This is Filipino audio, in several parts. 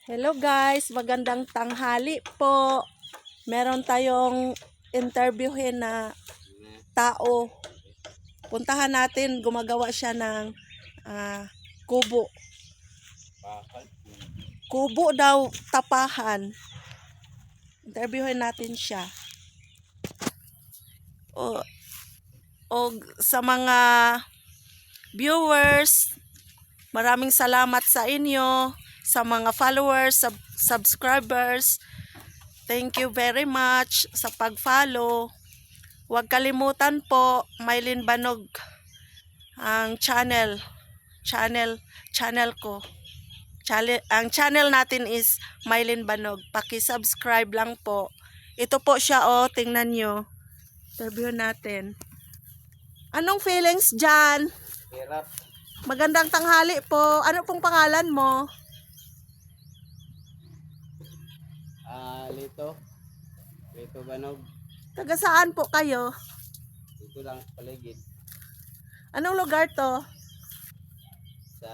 Hello guys, magandang tanghali po. Meron tayong interviewin na tao. Puntahan natin, gumagawa siya ng kubo. Kubo daw, tapahan. Interviewin natin siya. O sa mga viewers, maraming salamat sa inyo. Sa mga followers, subscribers, thank you very much sa pag-follow. Huwag kalimutan po, Mylene Banog ang channel ko. Ang channel natin is Mylene Banog. Paki-subscribe lang po. Ito po siya, tingnan nyo. Interview natin. Anong feelings dyan? Hirap. Magandang tanghali po. Ano pong pangalan mo? Lito Banog. Taga saan po kayo? Dito lang sa paligid. Anong lugar to? Sa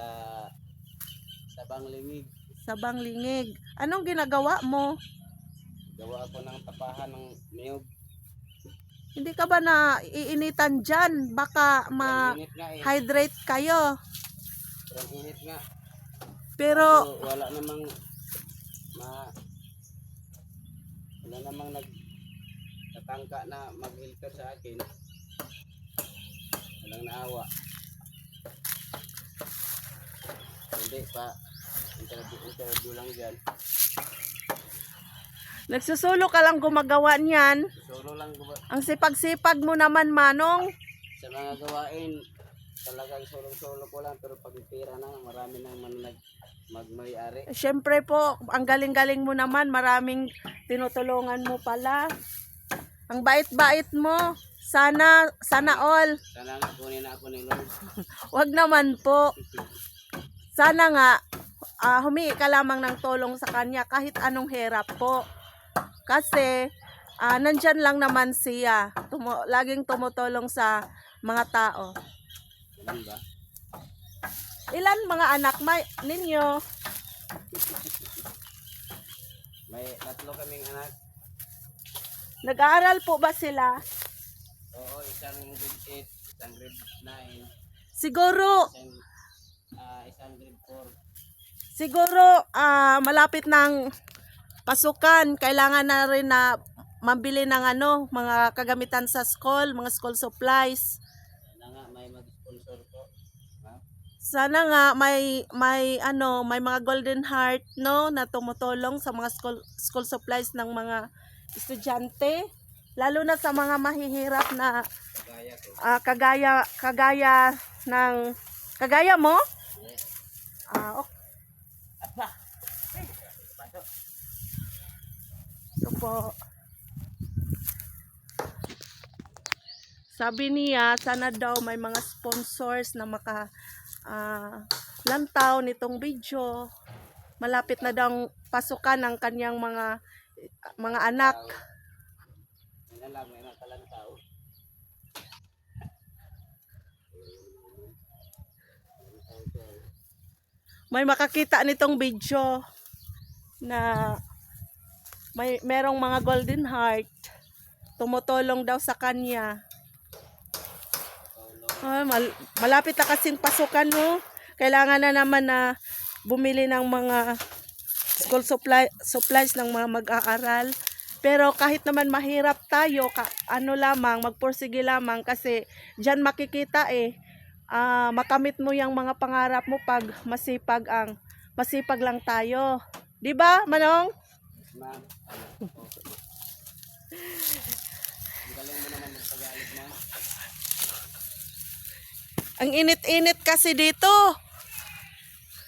Banglingig. Sa Banglingig. Anong ginagawa mo? Gawa ako ng tapahan ng niyog. Hindi ka ba na iinitan dyan? Baka Init nga eh. ma-hydrate kayo. Sobrang init nga. Pero So, wala namang nagtatangka na mag-filter sa akin. Walang naawa. Hindi pa. Interview lang dyan. nagsusulo ka lang gumagawa niyan. Solo lang Ang sipag-sipag mo naman, Manong. sa mga gawain. Talagang solo ko lang. Pero pag pera na, marami naman magmay-ari. Siyempre po, ang galing-galing mo naman. Maraming tinutulungan mo pala. Ang bait-bait mo. Sana all. Sana nga kunin na ako ni Lord. Wag naman po. Sana nga, humingi ka lamang ng tulong sa kanya kahit anong hirap po. Kasi, nandyan lang naman siya. Laging tumutulong sa mga tao. Ganun ba? Ilan mga anak ninyo? May 3 kaming anak. Nag-aaral po ba sila? Oo, isang grade 8, isang grade 9, Siguro, isang grade 4. siguro malapit ng pasukan. Kailangan na rin na mabili ng mga kagamitan sa school, mga school supplies. Sana nga may mag-sponsor po. Ha? Sana nga may mga Golden Heart na tumutulong sa mga school supplies ng mga estudyante, lalo na sa mga mahihirap na Kagaya ko. kagaya mo. Yes. Okay. Ito po. Sabi niya, sana daw may mga sponsors na lantaw nitong video. Malapit na daw pasukan ng kanyang mga anak. Yan lang, may mga talantaw. May makakita nitong video na merong mga Golden Heart tumutulong daw sa kanya. Malapit na kasing pasukan, no? Kailangan na naman na bumili ng mga school supplies ng mga mag-aaral. Pero kahit naman mahirap tayo, magpursige lamang kasi diyan makikita makamit mo yung mga pangarap mo pag masipag lang tayo. 'Di ba, Manong? Ma'am, ang galing mo naman magpagalit, ma'am. Ang init-init kasi dito.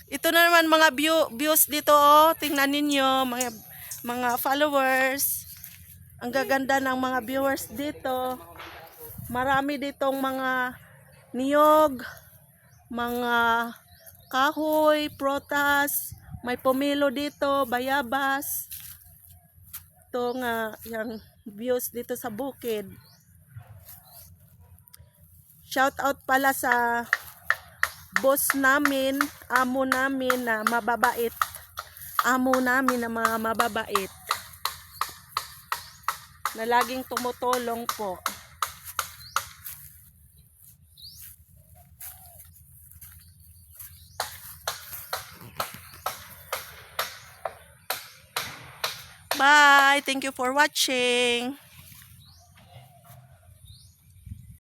Ito na naman mga views dito, tingnan ninyo, mga followers. Ang gaganda ng mga viewers dito. Marami ditong mga niyog, mga kahoy, prutas, may pomelo dito, bayabas. Ito nga, yung views dito sa bukid. Shout out pala sa boss namin, amo namin na mababait. amo namin na mga mababait na laging tumutulong po. Bye! Thank you for watching!